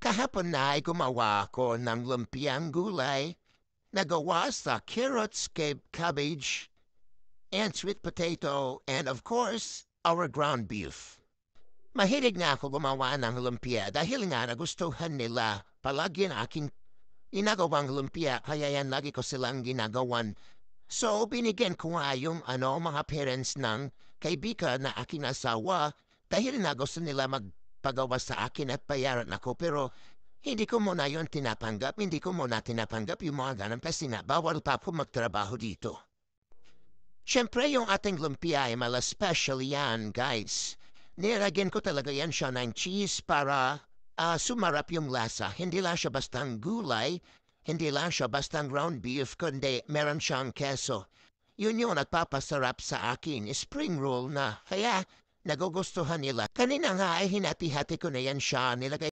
Kahapon na ay gumawa ko ng lumpiang gulay na gawa sa carrots, cabbage, and sweet potato, and of course, our ground beef. Mahilig na ako gumawa ng lumpia dahil nga nagustuhan nila palagi ang aking ginagawang lumpia kaya yan lagi ko silang ginagawan. So, binigyan ko nga yung mga parents ng kaibigan na aking asawa dahil na gusto nila magpagawa sa akin at bayaran ako pero hindi ko muna yon tinatanggap, hindi ko muna tinatanggap yung mga ganun kasi nga bawal pa ako magtrabaho dito. Siyempre yung ating lumpia ay mala special yan guys. Nilagyan ko talaga yan siya ng cheese para sumarap yung lasa. Hindi lang siya bastang gulay, hindi lang siya bastang ground beef, kundi meron siyang keso. Yun yung nagpapasarap sa akin, spring roll na. Kaya nagugustuhan nila. Kanina nga ay hinati-hati ko na yan siya, nilagay